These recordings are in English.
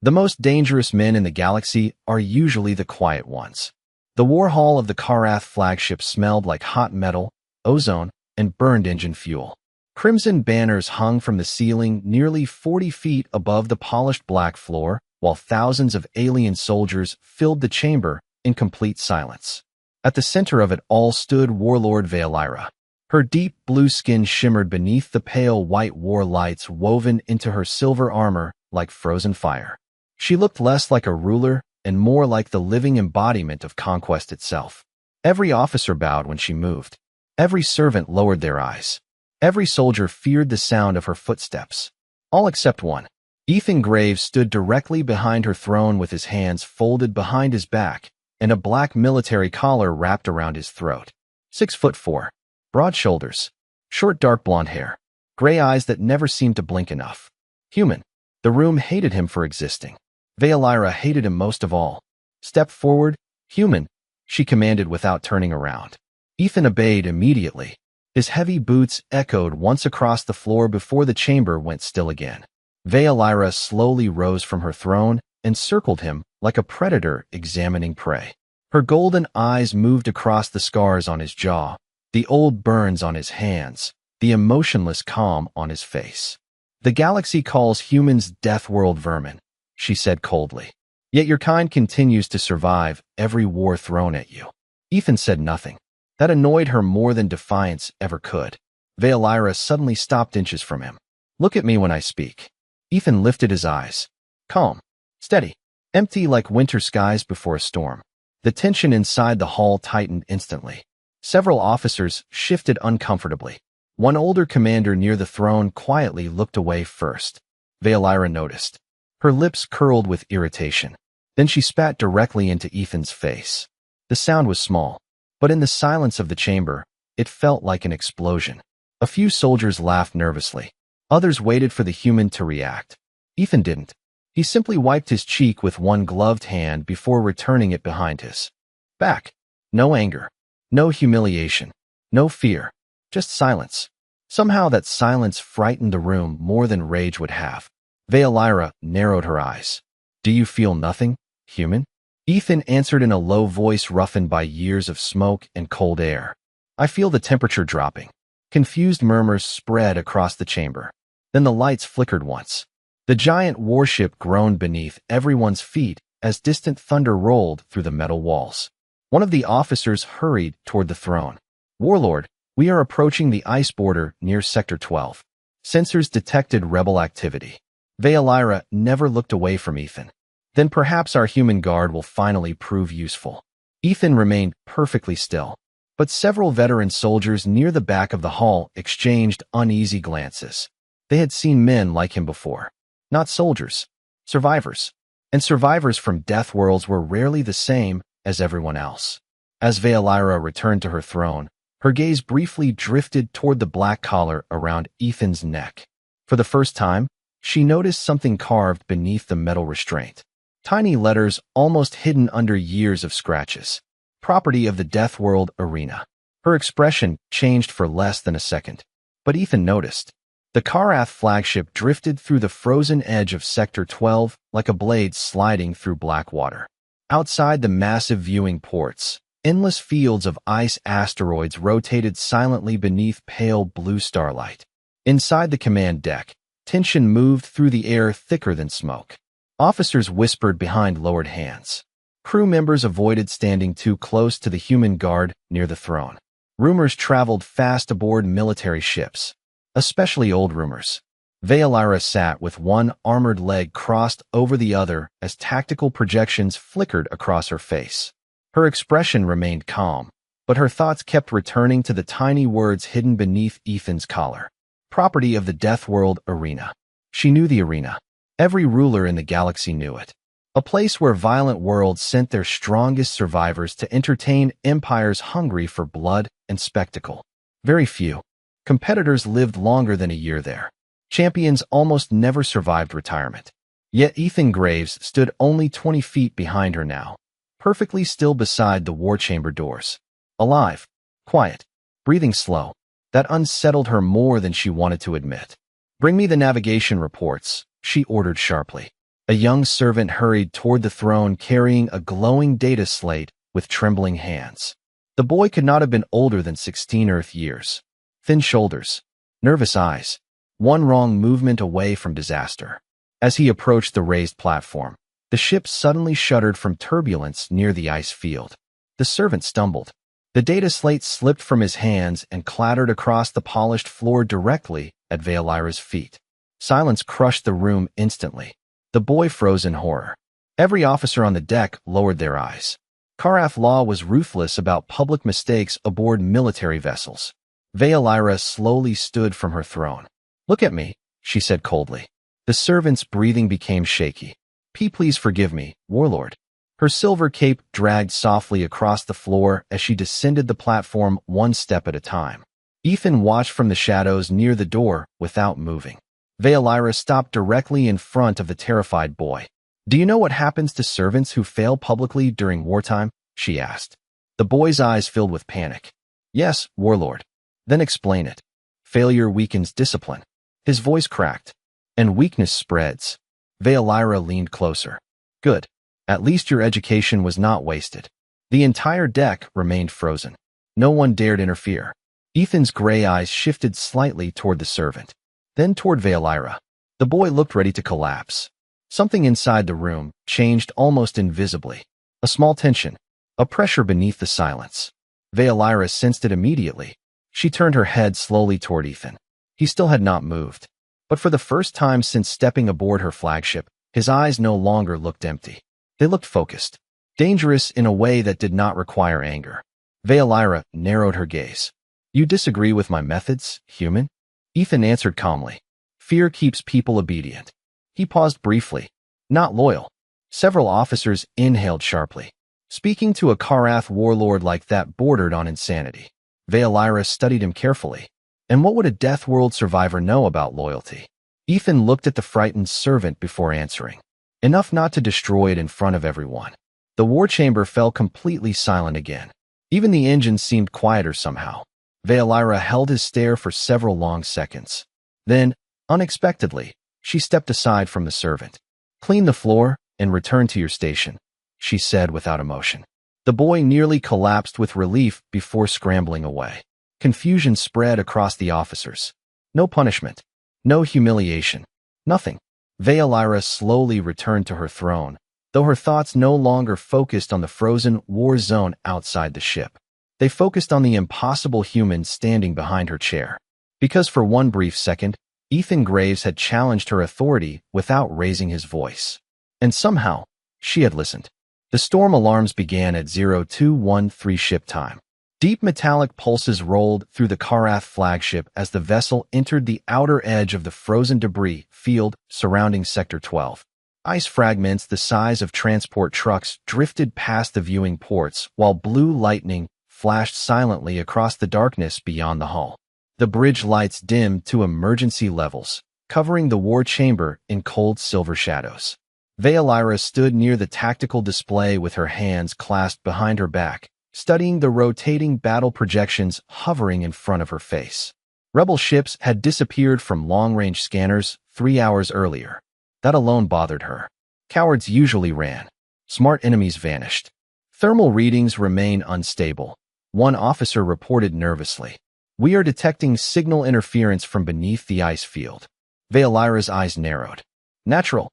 The most dangerous men in the galaxy are usually the quiet ones. The war hall of the Karath flagship smelled like hot metal, ozone, and burned engine fuel. Crimson banners hung from the ceiling nearly 40 feet above the polished black floor, while thousands of alien soldiers filled the chamber in complete silence. At the center of it all stood Warlord Veilira. Her deep blue skin shimmered beneath the pale white war lights woven into her silver armor like frozen fire. She looked less like a ruler and more like the living embodiment of conquest itself. Every officer bowed when she moved. Every servant lowered their eyes. Every soldier feared the sound of her footsteps. All except one. Ethan Graves stood directly behind her throne with his hands folded behind his back and a black military collar wrapped around his throat. 6'4", broad shoulders, short dark blonde hair, gray eyes that never seemed to blink enough. Human. The room hated him for existing. Veilira hated him most of all. Step forward, human, she commanded without turning around. Ethan obeyed immediately. His heavy boots echoed once across the floor before the chamber went still again. Veilira slowly rose from her throne and circled him like a predator examining prey. Her golden eyes moved across the scars on his jaw, the old burns on his hands, the emotionless calm on his face. The galaxy calls humans Deathworld vermin, she said coldly. Yet your kind continues to survive every war thrown at you. Ethan said nothing. That annoyed her more than defiance ever could. Veilira suddenly stopped inches from him. Look at me when I speak. Ethan lifted his eyes. Calm, steady, empty like winter skies before a storm. The tension inside the hall tightened instantly. Several officers shifted uncomfortably. One older commander near the throne quietly looked away first. Veilira noticed. Her lips curled with irritation. Then she spat directly into Ethan's face. The sound was small, but in the silence of the chamber, it felt like an explosion. A few soldiers laughed nervously. Others waited for the human to react. Ethan didn't. He simply wiped his cheek with one gloved hand before returning it behind his back. No anger. No humiliation. No fear. Just silence. Somehow that silence frightened the room more than rage would have. Veilira narrowed her eyes. Do you feel nothing, human? Ethan answered in a low voice roughened by years of smoke and cold air. I feel the temperature dropping. Confused murmurs spread across the chamber. Then the lights flickered once. The giant warship groaned beneath everyone's feet as distant thunder rolled through the metal walls. One of the officers hurried toward the throne. Warlord, we are approaching the ice border near Sector 12. Sensors detected rebel activity. Veilira never looked away from Ethan. Then perhaps our human guard will finally prove useful. Ethan remained perfectly still, but several veteran soldiers near the back of the hall exchanged uneasy glances. They had seen men like him before. Not soldiers, survivors. And survivors from Deathworlds were rarely the same as everyone else. As Veilira returned to her throne, her gaze briefly drifted toward the black collar around Ethan's neck. For the first time, she noticed something carved beneath the metal restraint. Tiny letters almost hidden under years of scratches. Property of the Deathworld arena. Her expression changed for less than a second. But Ethan noticed. The Karath flagship drifted through the frozen edge of Sector 12 like a blade sliding through black water. Outside the massive viewing ports, endless fields of ice asteroids rotated silently beneath pale blue starlight. Inside the command deck, tension moved through the air thicker than smoke. Officers whispered behind lowered hands. Crew members avoided standing too close to the human guard near the throne. Rumors traveled fast aboard military ships, especially old rumors. Veilira sat with one armored leg crossed over the other as tactical projections flickered across her face. Her expression remained calm, but her thoughts kept returning to the tiny words hidden beneath Ethan's collar. Property of the Deathworld arena. She knew the arena. Every ruler in the galaxy knew it. A place where violent worlds sent their strongest survivors to entertain empires hungry for blood and spectacle. Very few competitors lived longer than a year there. Champions almost never survived retirement. Yet Ethan Graves stood only 20 feet behind her now, perfectly still beside the war chamber doors. Alive, quiet, breathing slow. That unsettled her more than she wanted to admit. Bring me the navigation reports, she ordered sharply. A young servant hurried toward the throne carrying a glowing data slate with trembling hands. The boy could not have been older than 16 Earth years. Thin shoulders, nervous eyes, one wrong movement away from disaster. As he approached the raised platform, the ship suddenly shuddered from turbulence near the ice field. The servant stumbled. The data slate slipped from his hands and clattered across the polished floor directly at Veilira's feet. Silence crushed the room instantly. The boy froze in horror. Every officer on the deck lowered their eyes. Karath law was ruthless about public mistakes aboard military vessels. Veilira slowly stood from her throne. "Look at me," she said coldly. The servant's breathing became shaky. Please forgive me, Warlord." Her silver cape dragged softly across the floor as she descended the platform one step at a time. Ethan watched from the shadows near the door without moving. Veilira stopped directly in front of the terrified boy. "Do you know what happens to servants who fail publicly during wartime?" she asked. The boy's eyes filled with panic. "Yes, Warlord." "Then explain it." "Failure weakens discipline." His voice cracked. "And weakness spreads." Veilira leaned closer. "Good. At least your education was not wasted." The entire deck remained frozen. No one dared interfere. Ethan's gray eyes shifted slightly toward the servant, then toward Veilira. The boy looked ready to collapse. Something inside the room changed almost invisibly. A small tension, a pressure beneath the silence. Veilira sensed it immediately. She turned her head slowly toward Ethan. He still had not moved. But for the first time since stepping aboard her flagship, his eyes no longer looked empty. They looked focused, dangerous in a way that did not require anger. Veilira narrowed her gaze. "You disagree with my methods, human?" Ethan answered calmly. "Fear keeps people obedient." He paused briefly. "Not loyal." Several officers inhaled sharply. Speaking to a Karath warlord like that bordered on insanity. Veilira studied him carefully. And what would a Deathworld survivor know about loyalty? Ethan looked at the frightened servant before answering. Enough not to destroy it in front of everyone. The war chamber fell completely silent again. Even the engines seemed quieter somehow. Veilira held his stare for several long seconds. Then, unexpectedly, she stepped aside from the servant. "Clean the floor and return to your station," she said without emotion. The boy nearly collapsed with relief before scrambling away. Confusion spread across the officers. No punishment. No humiliation. Nothing. Veilira slowly returned to her throne, though her thoughts no longer focused on the frozen war zone outside the ship. They focused on the impossible human standing behind her chair. Because for one brief second, Ethan Graves had challenged her authority without raising his voice. And somehow, she had listened. The storm alarms began at 0213 ship time. Deep metallic pulses rolled through the Karath flagship as the vessel entered the outer edge of the frozen debris field surrounding Sector 12. Ice fragments the size of transport trucks drifted past the viewing ports, while blue lightning flashed silently across the darkness beyond the hull. The bridge lights dimmed to emergency levels, covering the war chamber in cold silver shadows. Veilira stood near the tactical display with her hands clasped behind her back, studying the rotating battle projections hovering in front of her face. Rebel ships had disappeared from long-range scanners 3 hours earlier. That alone bothered her. Cowards usually ran. Smart enemies vanished. Thermal readings remain unstable. One officer reported nervously. "We are detecting signal interference from beneath the ice field." Veilira's eyes narrowed. "Natural.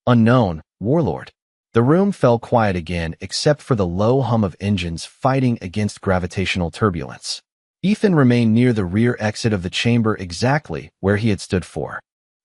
Unknown, Warlord." The room fell quiet again except for the low hum of engines fighting against gravitational turbulence. Ethan remained near the rear exit of the chamber exactly where he had stood for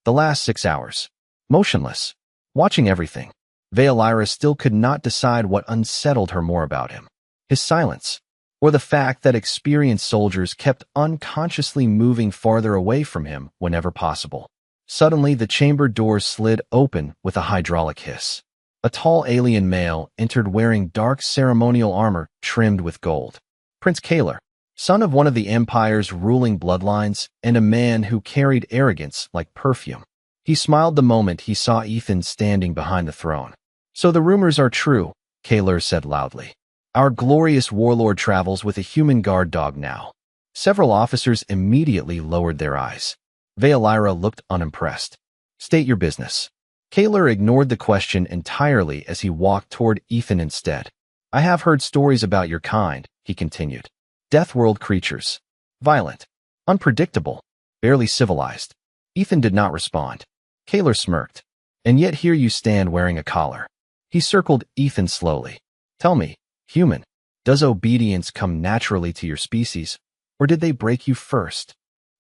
the last 6 hours. Motionless. Watching everything. Veilira still could not decide what unsettled her more about him. His silence. Or the fact that experienced soldiers kept unconsciously moving farther away from him whenever possible. Suddenly, the chamber doors slid open with a hydraulic hiss. A tall alien male entered wearing dark ceremonial armor trimmed with gold. Prince Kaler, son of one of the Empire's ruling bloodlines and a man who carried arrogance like perfume. He smiled the moment he saw Ethan standing behind the throne. "So the rumors are true," Kaler said loudly. "Our glorious warlord travels with a human guard dog now." Several officers immediately lowered their eyes. Veilira looked unimpressed. "State your business." Kaler ignored the question entirely as he walked toward Ethan instead. I have heard stories about your kind, he continued. Deathworld creatures. Violent. Unpredictable. Barely civilized. Ethan did not respond. Kaler smirked. And yet here you stand wearing a collar. He circled Ethan slowly. Tell me, human, does obedience come naturally to your species, or did they break you first?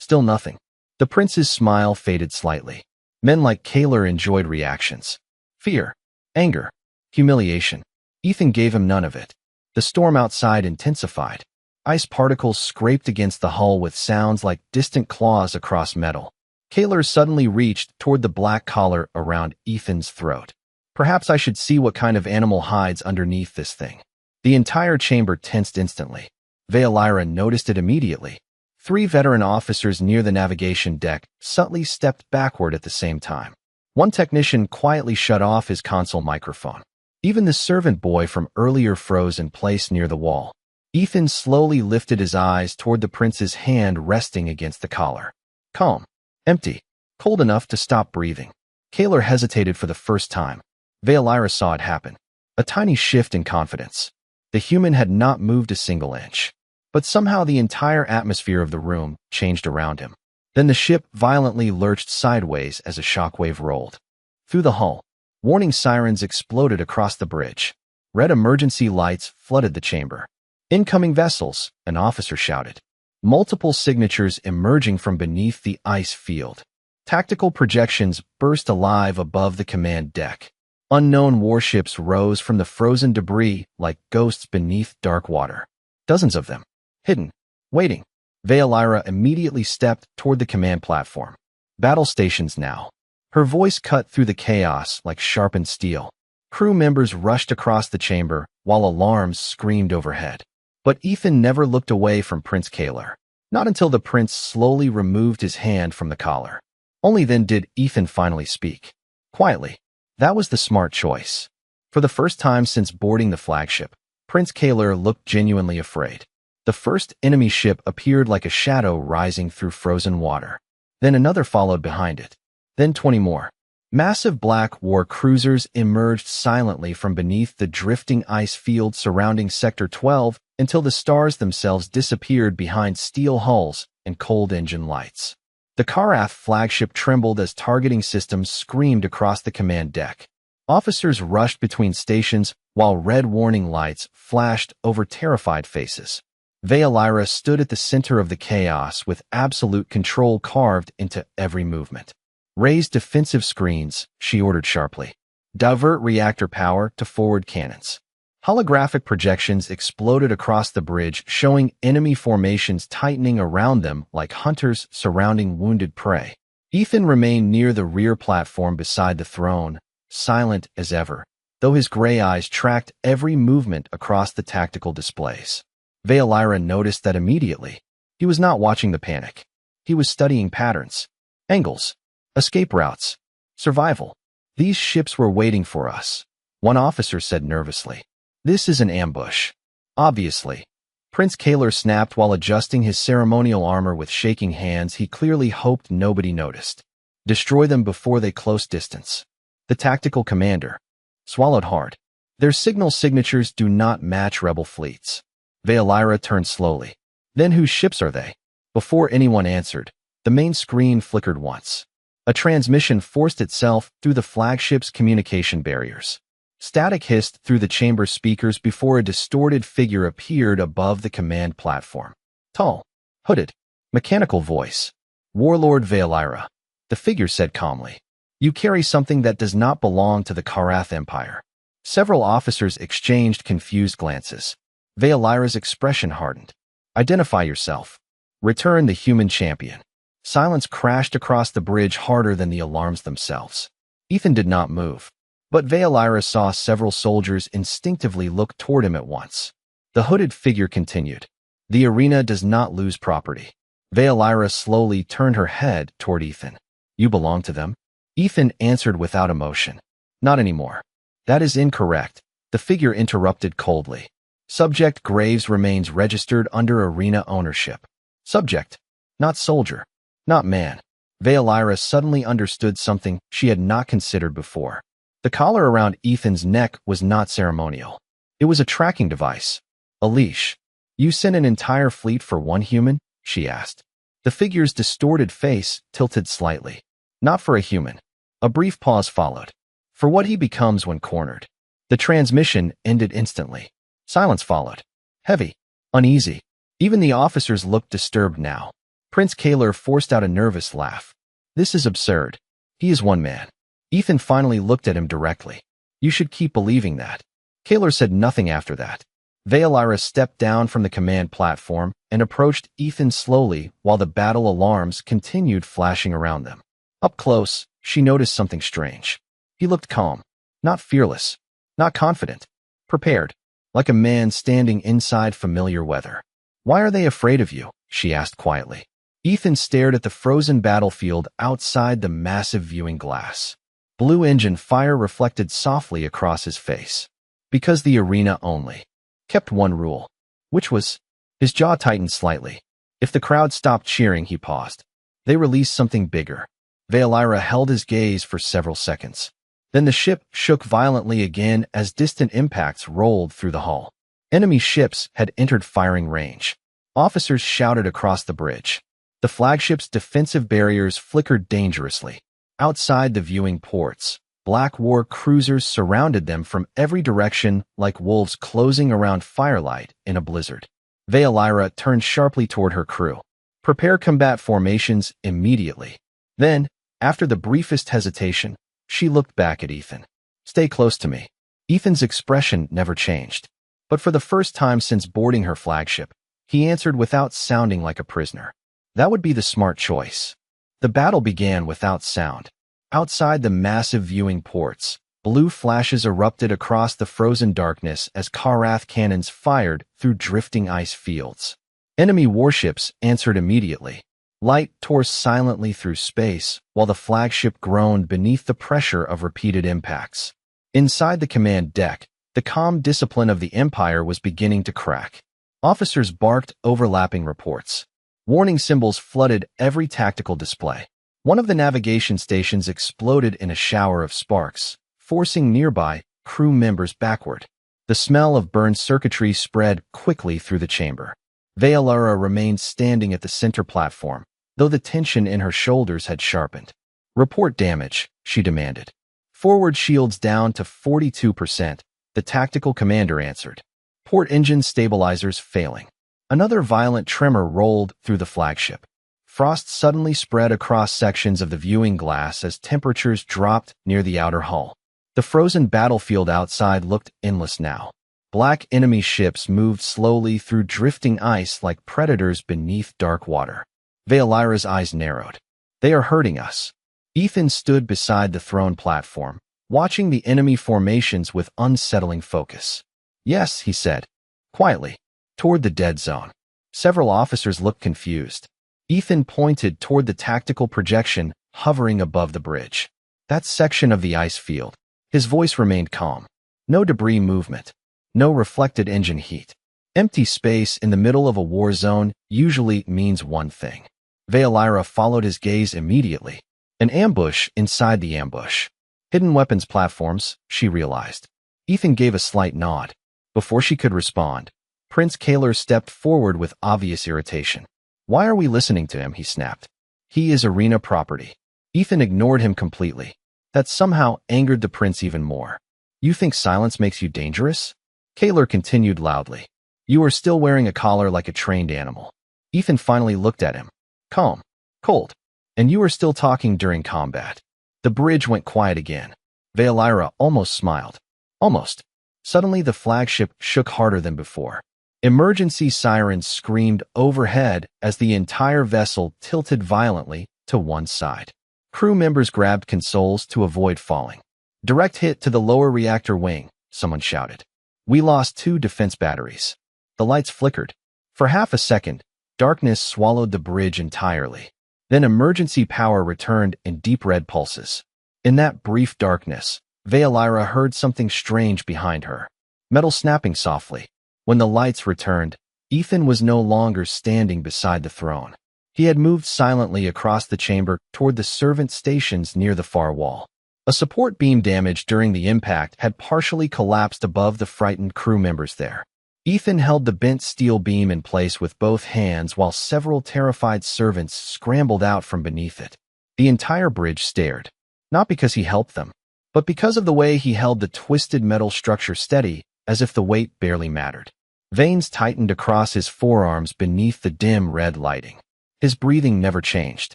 Still nothing. The prince's smile faded slightly. Men like Kaler enjoyed reactions. Fear, anger, humiliation. Ethan gave him none of it. The storm outside intensified. Ice particles scraped against the hull with sounds like distant claws across metal. Kaler suddenly reached toward the black collar around Ethan's throat. Perhaps I should see what kind of animal hides underneath this thing. The entire chamber tensed instantly. Veilira noticed it immediately. 3 veteran officers near the navigation deck subtly stepped backward at the same time. One technician quietly shut off his console microphone. Even the servant boy from earlier froze in place near the wall. Ethan slowly lifted his eyes toward the prince's hand resting against the collar. Calm. Empty. Cold enough to stop breathing. Kaler hesitated for the first time. Veilira saw it happen. A tiny shift in confidence. The human had not moved a single inch. But somehow the entire atmosphere of the room changed around him. Then the ship violently lurched sideways as a shockwave rolled. Through the hull, warning sirens exploded across the bridge. Red emergency lights flooded the chamber. Incoming vessels, an officer shouted. Multiple signatures emerging from beneath the ice field. Tactical projections burst alive above the command deck. Unknown warships rose from the frozen debris like ghosts beneath dark water. Dozens of them. Hidden. Waiting. Veilira immediately stepped toward the command platform. Battle stations now. Her voice cut through the chaos like sharpened steel. Crew members rushed across the chamber while alarms screamed overhead. But Ethan never looked away from Prince Kaler. Not until the prince slowly removed his hand from the collar. Only then did Ethan finally speak. Quietly. That was the smart choice. For the first time since boarding the flagship, Prince Kaler looked genuinely afraid. The first enemy ship appeared like a shadow rising through frozen water. Then another followed behind it. Then 20 more. Massive black war cruisers emerged silently from beneath the drifting ice field surrounding Sector 12 until the stars themselves disappeared behind steel hulls and cold engine lights. The Karath flagship trembled as targeting systems screamed across the command deck. Officers rushed between stations while red warning lights flashed over terrified faces. Veilira stood at the center of the chaos with absolute control carved into every movement. Raise defensive screens, she ordered sharply. Divert reactor power to forward cannons. Holographic projections exploded across the bridge, showing enemy formations tightening around them like hunters surrounding wounded prey. Ethan remained near the rear platform beside the throne, silent as ever, though his gray eyes tracked every movement across the tactical displays. Veilira noticed that immediately. He was not watching the panic. He was studying patterns, angles, escape routes, survival. These ships were waiting for us, one officer said nervously. This is an ambush. Obviously. Prince Kaler snapped while adjusting his ceremonial armor with shaking hands. He clearly hoped nobody noticed. Destroy them before they close distance. The tactical commander swallowed hard. Their signal signatures do not match rebel fleets. Veilira turned slowly. Then whose ships are they? Before anyone answered, the main screen flickered once. A transmission forced itself through the flagship's communication barriers. Static hissed through the chamber speakers before a distorted figure appeared above the command platform. Tall, hooded, mechanical voice. Warlord Veilira. The figure said calmly. You carry something that does not belong to the Karath Empire. Several officers exchanged confused glances. Veilira's expression hardened. Identify yourself. Return the human champion. Silence crashed across the bridge harder than the alarms themselves. Ethan did not move, but Veilira saw several soldiers instinctively look toward him at once. The hooded figure continued. The arena does not lose property. Veilira slowly turned her head toward Ethan. You belong to them? Ethan answered without emotion. Not anymore. That is incorrect, the figure interrupted coldly. Subject Graves remains registered under arena ownership. Subject, not soldier, not man. Veilira suddenly understood something she had not considered before. The collar around Ethan's neck was not ceremonial. It was a tracking device. A leash. You sent an entire fleet for one human? She asked. The figure's distorted face tilted slightly. Not for a human. A brief pause followed. For what he becomes when cornered. The transmission ended instantly. Silence followed. Heavy. Uneasy. Even the officers looked disturbed now. Prince Kaler forced out a nervous laugh. This is absurd. He is one man. Ethan finally looked at him directly. You should keep believing that. Kaler said nothing after that. Veilira stepped down from the command platform and approached Ethan slowly while the battle alarms continued flashing around them. Up close, she noticed something strange. He looked calm. Not fearless. Not confident. Prepared. Like a man standing inside familiar weather. Why are they afraid of you? She asked quietly. Ethan stared at the frozen battlefield outside the massive viewing glass. Blue engine fire reflected softly across his face. Because the arena only kept one rule. Which was? His jaw tightened slightly. If the crowd stopped cheering, he paused. They released something bigger. Veilira held his gaze for several seconds. Then the ship shook violently again as distant impacts rolled through the hull. Enemy ships had entered firing range. Officers shouted across the bridge. The flagship's defensive barriers flickered dangerously. Outside the viewing ports, black war cruisers surrounded them from every direction like wolves closing around firelight in a blizzard. Veilira turned sharply toward her crew. Prepare combat formations immediately. Then, after the briefest hesitation, she looked back at Ethan. Stay close to me. Ethan's expression never changed. But for the first time since boarding her flagship, he answered without sounding like a prisoner. That would be the smart choice. The battle began without sound. Outside the massive viewing ports, blue flashes erupted across the frozen darkness as Karath cannons fired through drifting ice fields. Enemy warships answered immediately. Light tore silently through space while the flagship groaned beneath the pressure of repeated impacts. Inside the command deck, the calm discipline of the Empire was beginning to crack. Officers barked overlapping reports. Warning symbols flooded every tactical display. One of the navigation stations exploded in a shower of sparks, forcing nearby crew members backward. The smell of burned circuitry spread quickly through the chamber. Veilira remained standing at the center platform, though the tension in her shoulders had sharpened. Report damage, she demanded. Forward shields down to 42%, the tactical commander answered. Port engine stabilizers failing. Another violent tremor rolled through the flagship. Frost suddenly spread across sections of the viewing glass as temperatures dropped near the outer hull. The frozen battlefield outside looked endless now. Black enemy ships moved slowly through drifting ice like predators beneath dark water. Veilira's eyes narrowed. They are hurting us. Ethan stood beside the throne platform, watching the enemy formations with unsettling focus. Yes, he said, quietly, toward the dead zone. Several officers looked confused. Ethan pointed toward the tactical projection hovering above the bridge. That section of the ice field. His voice remained calm. No debris movement. No reflected engine heat. Empty space in the middle of a war zone usually means one thing. Veilira followed his gaze immediately. An ambush inside the ambush. Hidden weapons platforms, she realized. Ethan gave a slight nod. Before she could respond, Prince Kaler stepped forward with obvious irritation. Why are we listening to him? He snapped. He is arena property. Ethan ignored him completely. That somehow angered the prince even more. You think silence makes you dangerous? Kaler continued loudly. You are still wearing a collar like a trained animal. Ethan finally looked at him. Calm. Cold. And you are still talking during combat. The bridge went quiet again. Veilira almost smiled. Almost. Suddenly the flagship shook harder than before. Emergency sirens screamed overhead as the entire vessel tilted violently to one side. Crew members grabbed consoles to avoid falling. Direct hit to the lower reactor wing, someone shouted. We lost 2 defense batteries. The lights flickered. For half a second, darkness swallowed the bridge entirely. Then emergency power returned in deep red pulses. In that brief darkness, Veilira heard something strange behind her. Metal snapping softly. When the lights returned, Ethan was no longer standing beside the throne. He had moved silently across the chamber toward the servant stations near the far wall. A support beam damaged during the impact had partially collapsed above the frightened crew members there. Ethan held the bent steel beam in place with both hands while several terrified servants scrambled out from beneath it. The entire bridge stared, not because he helped them, but because of the way he held the twisted metal structure steady, as if the weight barely mattered. Veins tightened across his forearms beneath the dim red lighting. His breathing never changed.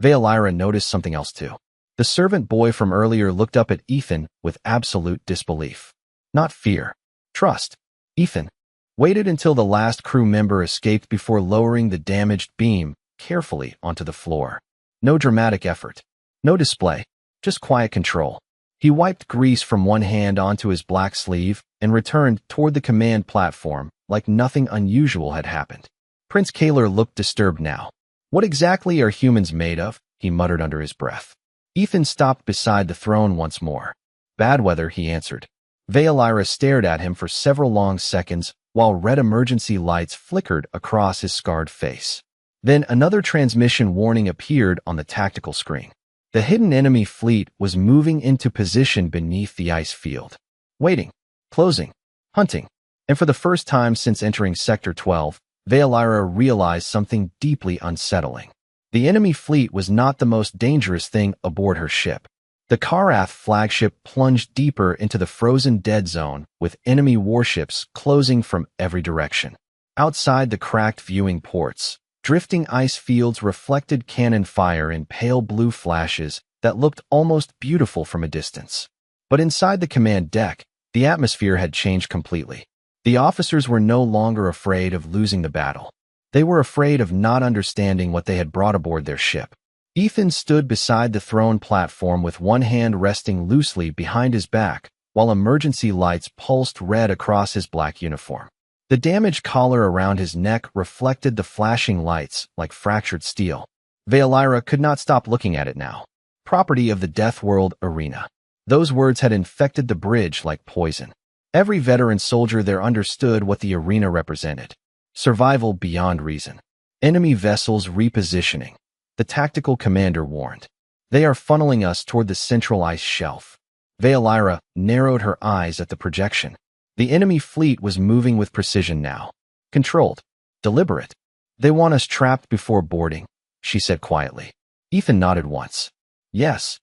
Veilira noticed something else too. The servant boy from earlier looked up at Ethan with absolute disbelief. Not fear. Trust. Ethan waited until the last crew member escaped before lowering the damaged beam carefully onto the floor. No dramatic effort. No display. Just quiet control. He wiped grease from one hand onto his black sleeve and returned toward the command platform like nothing unusual had happened. Prince Kaler looked disturbed now. What exactly are humans made of? He muttered under his breath. Ethan stopped beside the throne once more. Bad weather, he answered. Veilira stared at him for several long seconds while red emergency lights flickered across his scarred face. Then another transmission warning appeared on the tactical screen. The hidden enemy fleet was moving into position beneath the ice field. Waiting, closing, hunting. And for the first time since entering Sector 12, Veilira realized something deeply unsettling. The enemy fleet was not the most dangerous thing aboard her ship. The Karath flagship plunged deeper into the frozen dead zone, with enemy warships closing from every direction. Outside the cracked viewing ports, drifting ice fields reflected cannon fire in pale blue flashes that looked almost beautiful from a distance. But inside the command deck, the atmosphere had changed completely. The officers were no longer afraid of losing the battle. They were afraid of not understanding what they had brought aboard their ship. Ethan stood beside the throne platform with one hand resting loosely behind his back, while emergency lights pulsed red across his black uniform. The damaged collar around his neck reflected the flashing lights like fractured steel. Veilira could not stop looking at it now. Property of the Deathworld arena. Those words had infected the bridge like poison. Every veteran soldier there understood what the arena represented. Survival beyond reason. Enemy vessels repositioning. The tactical commander warned. They are funneling us toward the central ice shelf. Veilira narrowed her eyes at the projection. The enemy fleet was moving with precision now. Controlled. Deliberate. They want us trapped before boarding, she said quietly. Ethan nodded once. Yes.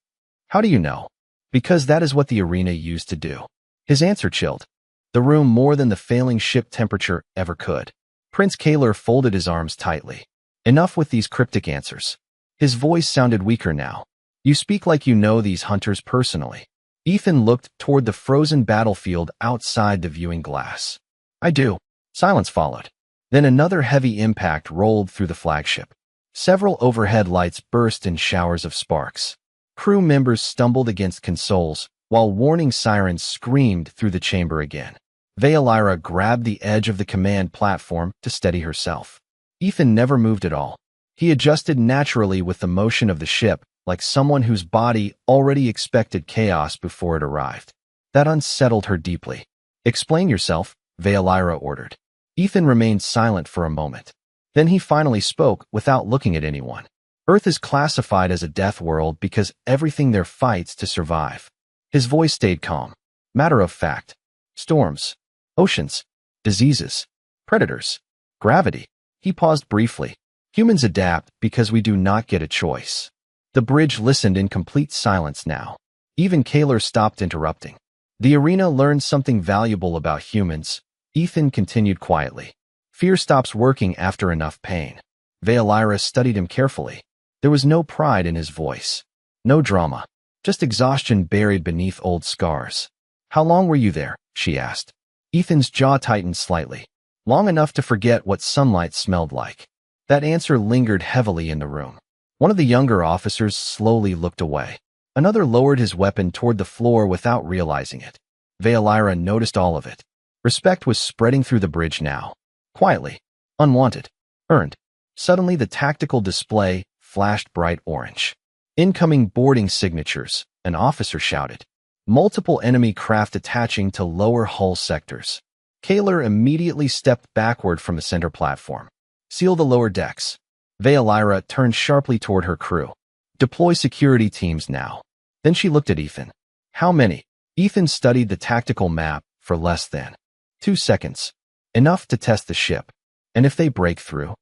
How do you know? Because that is what the arena used to do. His answer chilled the room more than the failing ship temperature ever could. Prince Kaler folded his arms tightly. Enough with these cryptic answers. His voice sounded weaker now. You speak like you know these hunters personally. Ethan looked toward the frozen battlefield outside the viewing glass. I do. Silence followed. Then another heavy impact rolled through the flagship. Several overhead lights burst in showers of sparks. Crew members stumbled against consoles, while warning sirens screamed through the chamber again. Veilira grabbed the edge of the command platform to steady herself. Ethan never moved at all. He adjusted naturally with the motion of the ship, like someone whose body already expected chaos before it arrived. That unsettled her deeply. Explain yourself, Veilira ordered. Ethan remained silent for a moment. Then he finally spoke without looking at anyone. Earth is classified as a death world because everything there fights to survive. His voice stayed calm. Matter of fact. Storms. Oceans. Diseases. Predators. Gravity. He paused briefly. Humans adapt because we do not get a choice. The bridge listened in complete silence now. Even Kaler stopped interrupting. The arena learned something valuable about humans. Ethan continued quietly. Fear stops working after enough pain. Veilira studied him carefully. There was no pride in his voice. No drama. Just exhaustion buried beneath old scars. How long were you there? She asked. Ethan's jaw tightened slightly. Long enough to forget what sunlight smelled like. That answer lingered heavily in the room. One of the younger officers slowly looked away. Another lowered his weapon toward the floor without realizing it. Veilira noticed all of it. Respect was spreading through the bridge now. Quietly. Unwanted. Earned. Suddenly the tactical display flashed bright orange. Incoming boarding signatures, an officer shouted. Multiple enemy craft attaching to lower hull sectors. Kaler immediately stepped backward from the center platform. Seal the lower decks. Veolyra turned sharply toward her crew. Deploy security teams now. Then she looked at Ethan. How many? Ethan studied the tactical map for less than 2 seconds. Enough to test the ship. And if they break through?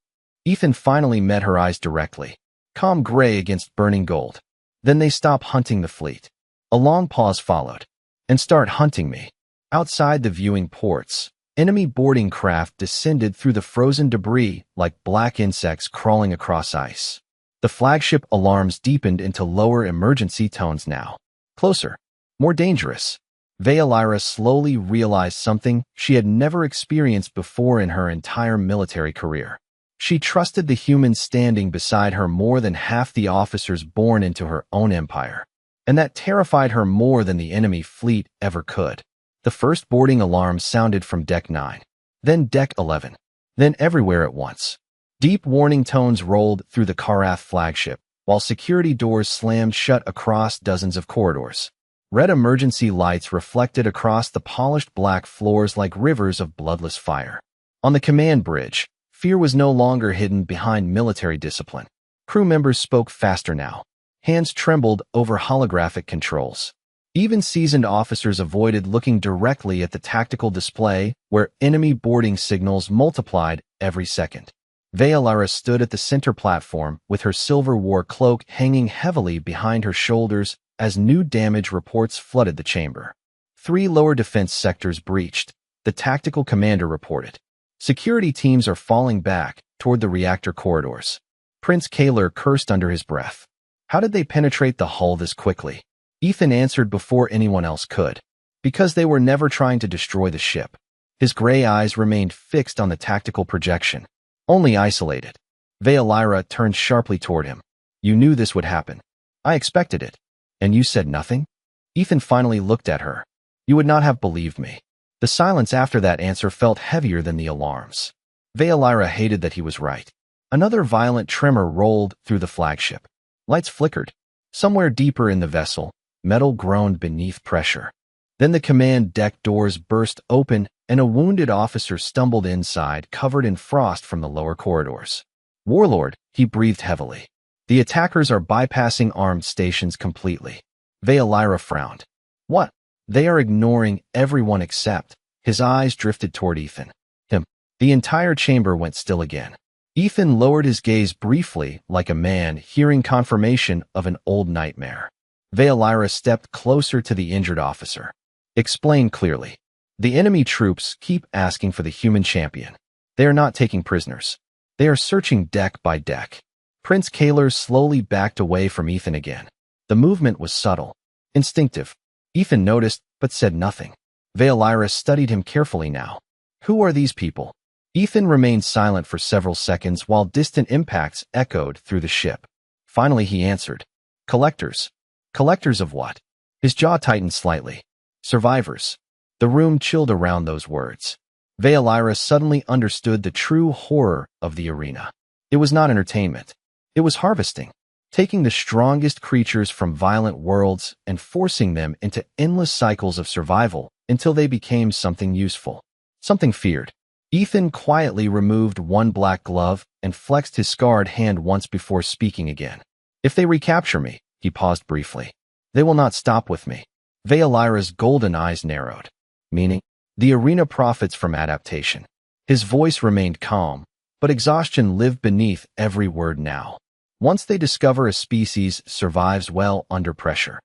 Ethan finally met her eyes directly. Calm gray against burning gold. Then they stop hunting the fleet. A long pause followed. And start hunting me. Outside the viewing ports, enemy boarding craft descended through the frozen debris like black insects crawling across ice. The flagship alarms deepened into lower emergency tones now. Closer. More dangerous. Veolyra slowly realized something she had never experienced before in her entire military career. She trusted the humans standing beside her more than half the officers born into her own empire. And that terrified her more than the enemy fleet ever could. The first boarding alarm sounded from Deck 9, then Deck 11, then everywhere at once. Deep warning tones rolled through the Karath flagship, while security doors slammed shut across dozens of corridors. Red emergency lights reflected across the polished black floors like rivers of bloodless fire. On the command bridge, fear was no longer hidden behind military discipline. Crew members spoke faster now. Hands trembled over holographic controls. Even seasoned officers avoided looking directly at the tactical display where enemy boarding signals multiplied every second. Veolyra stood at the center platform with her silver war cloak hanging heavily behind her shoulders as new damage reports flooded the chamber. 3 lower defense sectors breached, the tactical commander reported. Security teams are falling back toward the reactor corridors. Prince Kaler cursed under his breath. How did they penetrate the hull this quickly? Ethan answered before anyone else could. Because they were never trying to destroy the ship. His gray eyes remained fixed on the tactical projection. Only isolated. Veolyra turned sharply toward him. You knew this would happen. I expected it. And you said nothing? Ethan finally looked at her. You would not have believed me. The silence after that answer felt heavier than the alarms. Veolyra hated that he was right. Another violent tremor rolled through the flagship. Lights flickered. Somewhere deeper in the vessel, metal groaned beneath pressure. Then the command deck doors burst open and a wounded officer stumbled inside, covered in frost from the lower corridors. Warlord, he breathed heavily. The attackers are bypassing armed stations completely. Veolyra frowned. What? They are ignoring everyone except. His eyes drifted toward Ethan. Him. The entire chamber went still again. Ethan lowered his gaze briefly, like a man hearing confirmation of an old nightmare. Veolyra stepped closer to the injured officer. Explain clearly. The enemy troops keep asking for the human champion. They are not taking prisoners. They are searching deck by deck. Prince Kaler slowly backed away from Ethan again. The movement was subtle, instinctive. Ethan noticed, but said nothing. Veolyra studied him carefully now. Who are these people? Ethan remained silent for several seconds while distant impacts echoed through the ship. Finally he answered. Collectors. Collectors of what? His jaw tightened slightly. Survivors. The room chilled around those words. Veolyra suddenly understood the true horror of the arena. It was not entertainment. It was harvesting. Taking the strongest creatures from violent worlds and forcing them into endless cycles of survival until they became something useful. Something feared. Ethan quietly removed one black glove and flexed his scarred hand once before speaking again. If they recapture me, he paused briefly. They will not stop with me. Veolyra's golden eyes narrowed. Meaning, the arena profits from adaptation. His voice remained calm, but exhaustion lived beneath every word now. Once they discover a species survives well under pressure.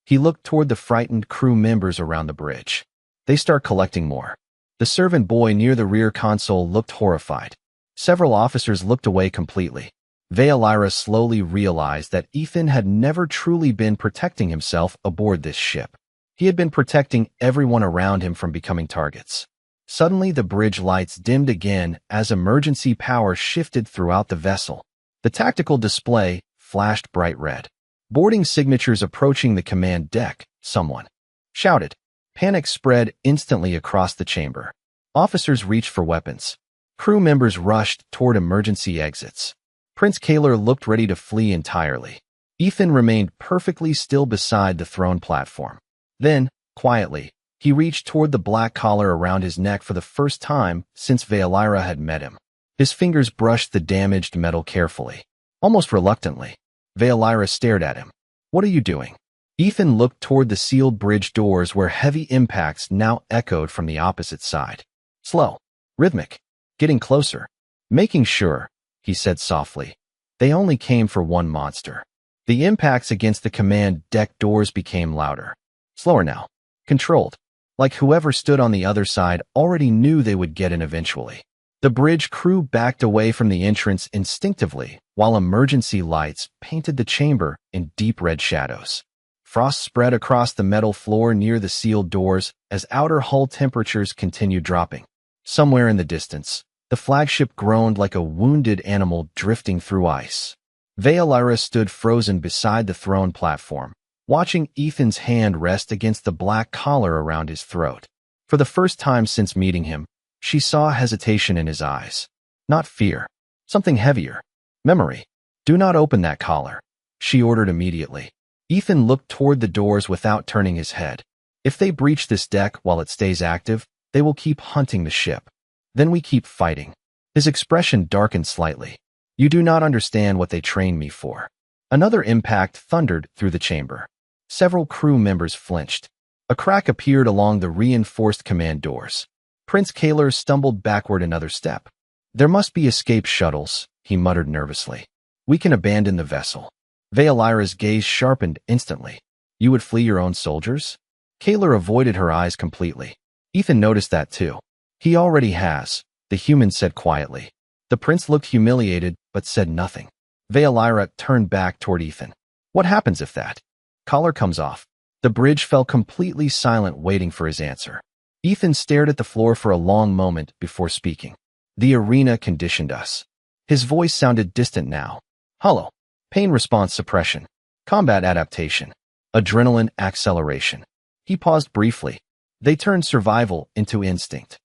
He looked toward the frightened crew members around the bridge. They start collecting more. The servant boy near the rear console looked horrified. Several officers looked away completely. Veolyra slowly realized that Ethan had never truly been protecting himself aboard this ship. He had been protecting everyone around him from becoming targets. Suddenly the bridge lights dimmed again as emergency power shifted throughout the vessel. The tactical display flashed bright red. Boarding signatures approaching the command deck, someone shouted. Panic spread instantly across the chamber. Officers reached for weapons. Crew members rushed toward emergency exits. Prince Kaler looked ready to flee entirely. Ethan remained perfectly still beside the throne platform. Then, quietly, he reached toward the black collar around his neck for the first time since Veolyra had met him. His fingers brushed the damaged metal carefully. Almost reluctantly, Veolyra stared at him. "What are you doing?" Ethan looked toward the sealed bridge doors where heavy impacts now echoed from the opposite side. Slow, rhythmic, getting closer. "Making sure," he said softly. "They only came for one monster." The impacts against the command deck doors became louder. Slower now. Controlled. Like whoever stood on the other side already knew they would get in eventually. The bridge crew backed away from the entrance instinctively, while emergency lights painted the chamber in deep red shadows. Frost spread across the metal floor near the sealed doors as outer hull temperatures continued dropping. Somewhere in the distance, the flagship groaned like a wounded animal drifting through ice. Veolyra stood frozen beside the throne platform, watching Ethan's hand rest against the black collar around his throat. For the first time since meeting him, she saw hesitation in his eyes. Not fear. Something heavier. Memory. "Do not open that collar," she ordered immediately. Ethan looked toward the doors without turning his head. "If they breach this deck while it stays active, they will keep hunting the ship. Then we keep fighting." His expression darkened slightly. "You do not understand what they trained me for." Another impact thundered through the chamber. Several crew members flinched. A crack appeared along the reinforced command doors. Prince Kaler stumbled backward another step. "There must be escape shuttles," he muttered nervously. "We can abandon the vessel." Veolyra's gaze sharpened instantly. "You would flee your own soldiers?" Kaler avoided her eyes completely. Ethan noticed that too. "He already has," the human said quietly. The prince looked humiliated, but said nothing. Veolyra turned back toward Ethan. "What happens if that collar comes off?" The bridge fell completely silent, waiting for his answer. Ethan stared at the floor for a long moment before speaking. "The arena conditioned us." His voice sounded distant now. "Hollow. Pain response suppression. Combat adaptation. Adrenaline acceleration." He paused briefly. "They turned survival into instinct."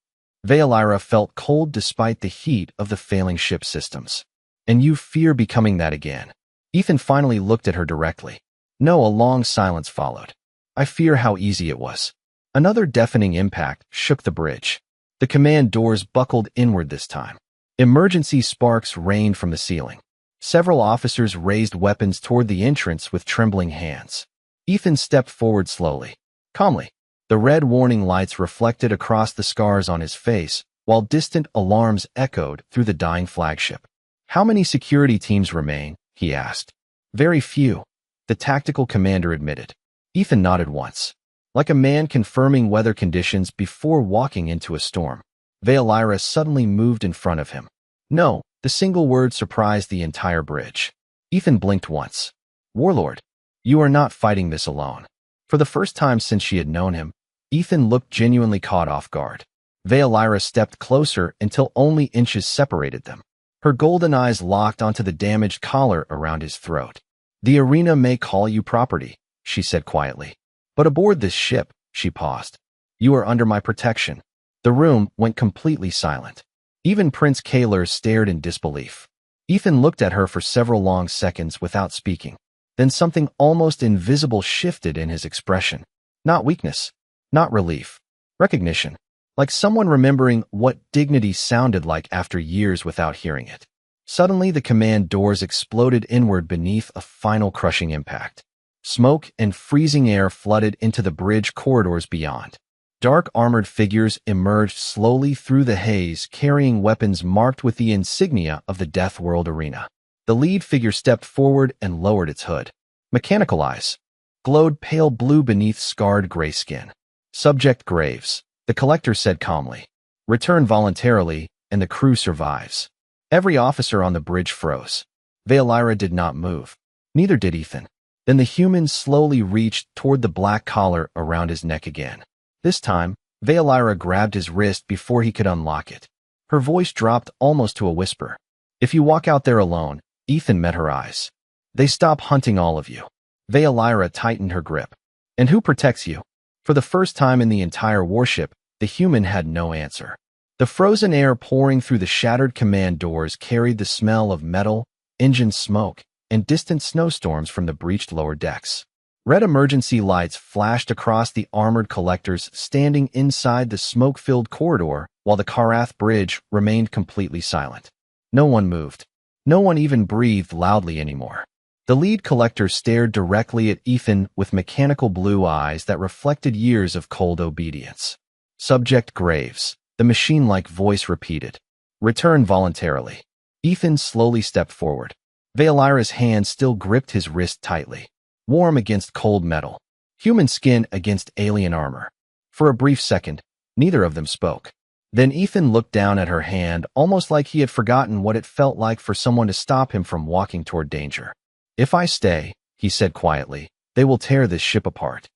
Veolyra felt cold despite the heat of the failing ship systems. "And you fear becoming that again?" Ethan finally looked at her directly. No, a long silence followed. "I fear how easy it was." Another deafening impact shook the bridge. The command doors buckled inward this time. Emergency sparks rained from the ceiling. Several officers raised weapons toward the entrance with trembling hands. Ethan stepped forward slowly. Calmly. The red warning lights reflected across the scars on his face, while distant alarms echoed through the dying flagship. "How many security teams remain?" he asked. "Very few," the tactical commander admitted. Ethan nodded once, like a man confirming weather conditions before walking into a storm. Veolyra suddenly moved in front of him. "No," the single word surprised the entire bridge. Ethan blinked once. "Warlord, you are not fighting this alone." For the first time since she had known him, Ethan looked genuinely caught off guard. Veolyra stepped closer until only inches separated them. Her golden eyes locked onto the damaged collar around his throat. "The arena may call you property," she said quietly. "But aboard this ship," she paused, "you are under my protection." The room went completely silent. Even Prince Kaler stared in disbelief. Ethan looked at her for several long seconds without speaking. Then something almost invisible shifted in his expression. Not weakness, not relief. Recognition. Like someone remembering what dignity sounded like after years without hearing it. Suddenly, the command doors exploded inward beneath a final crushing impact. Smoke and freezing air flooded into the bridge corridors beyond. Dark armored figures emerged slowly through the haze, carrying weapons marked with the insignia of the Deathworld arena. The lead figure stepped forward and lowered its hood. Mechanical eyes glowed pale blue beneath scarred gray skin. "Subject Graves," the collector said calmly. "Return voluntarily, and the crew survives." Every officer on the bridge froze. Veolyra did not move. Neither did Ethan. Then the human slowly reached toward the black collar around his neck again. This time, Veolyra grabbed his wrist before he could unlock it. Her voice dropped almost to a whisper. "If you walk out there alone," Ethan met her eyes. "They stop hunting all of you." Veolyra tightened her grip. "And who protects you?" For the first time in the entire warship, the human had no answer. The frozen air pouring through the shattered command doors carried the smell of metal, engine smoke, and distant snowstorms from the breached lower decks. Red emergency lights flashed across the armored collectors standing inside the smoke-filled corridor, while the Karath bridge remained completely silent. No one moved. No one even breathed loudly anymore. The lead collector stared directly at Ethan with mechanical blue eyes that reflected years of cold obedience. Subject Graves, the machine-like voice repeated. Return voluntarily. Ethan slowly stepped forward. Veilira's hand still gripped his wrist tightly. Warm against cold metal. Human skin against alien armor. For a brief second, neither of them spoke. Then Ethan looked down at her hand almost like he had forgotten what it felt like for someone to stop him from walking toward danger. If I stay, he said quietly, they will tear this ship apart.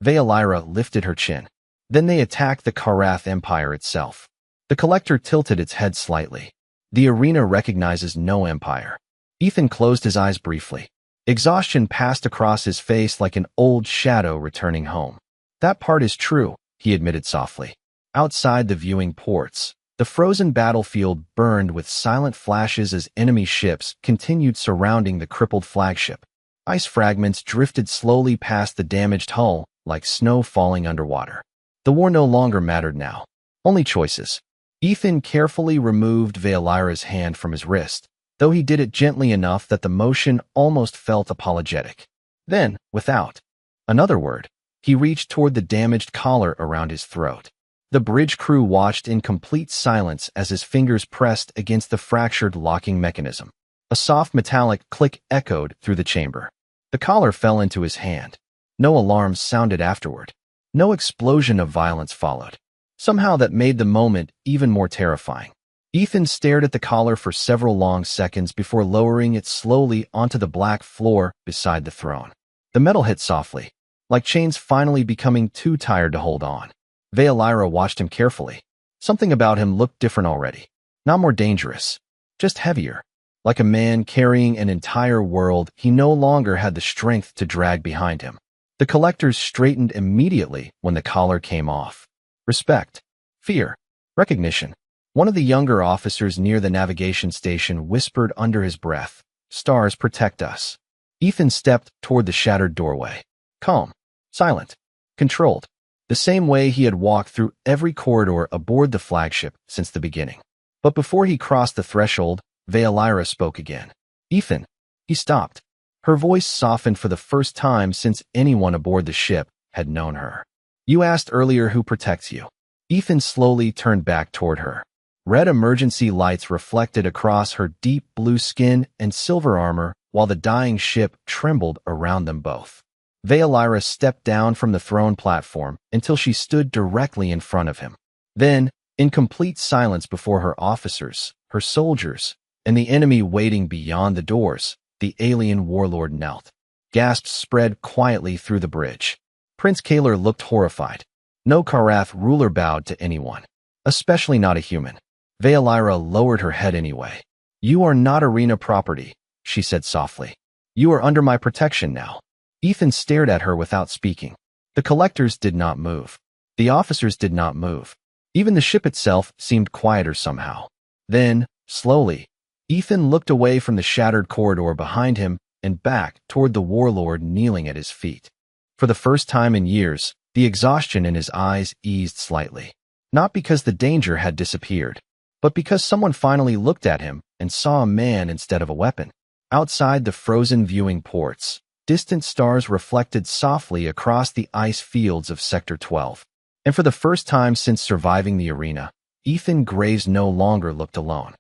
Veilira lifted her chin. Then they attacked the Karath Empire itself. The collector tilted its head slightly. The arena recognizes no empire. Ethan closed his eyes briefly. Exhaustion passed across his face like an old shadow returning home. That part is true, he admitted softly. Outside the viewing ports, the frozen battlefield burned with silent flashes as enemy ships continued surrounding the crippled flagship. Ice fragments drifted slowly past the damaged hull, like snow falling underwater. The war no longer mattered now. Only choices. Ethan carefully removed Veilira's hand from his wrist, though he did it gently enough that the motion almost felt apologetic. Then, without another word, he reached toward the damaged collar around his throat. The bridge crew watched in complete silence as his fingers pressed against the fractured locking mechanism. A soft metallic click echoed through the chamber. The collar fell into his hand. No alarms sounded afterward. No explosion of violence followed. Somehow that made the moment even more terrifying. Ethan stared at the collar for several long seconds before lowering it slowly onto the black floor beside the throne. The metal hit softly, like chains finally becoming too tired to hold on. Veilira watched him carefully. Something about him looked different already. Not more dangerous, just heavier. Like a man carrying an entire world he no longer had the strength to drag behind him. The collectors straightened immediately when the collar came off. Respect, fear, recognition. One of the younger officers near the navigation station whispered under his breath, "Stars protect us." Ethan stepped toward the shattered doorway. Calm, silent, controlled. The same way he had walked through every corridor aboard the flagship since the beginning. But before he crossed the threshold, Veilira spoke again. Ethan. He stopped. Her voice softened for the first time since anyone aboard the ship had known her. You asked earlier who protects you. Ethan slowly turned back toward her. Red emergency lights reflected across her deep blue skin and silver armor while the dying ship trembled around them both. Veilira stepped down from the throne platform until she stood directly in front of him. Then, in complete silence before her officers, her soldiers, and the enemy waiting beyond the doors, the alien warlord knelt. Gasps spread quietly through the bridge. Prince Kaler looked horrified. No Karath ruler bowed to anyone, especially not a human. Veilira lowered her head anyway. You are not arena property, she said softly. You are under my protection now. Ethan stared at her without speaking. The collectors did not move. The officers did not move. Even the ship itself seemed quieter somehow. Then, slowly, Ethan looked away from the shattered corridor behind him and back toward the warlord kneeling at his feet. For the first time in years, the exhaustion in his eyes eased slightly. Not because the danger had disappeared, but because someone finally looked at him and saw a man instead of a weapon. Outside the frozen viewing ports, distant stars reflected softly across the ice fields of Sector 12. And for the first time since surviving the arena, Ethan Graves no longer looked alone.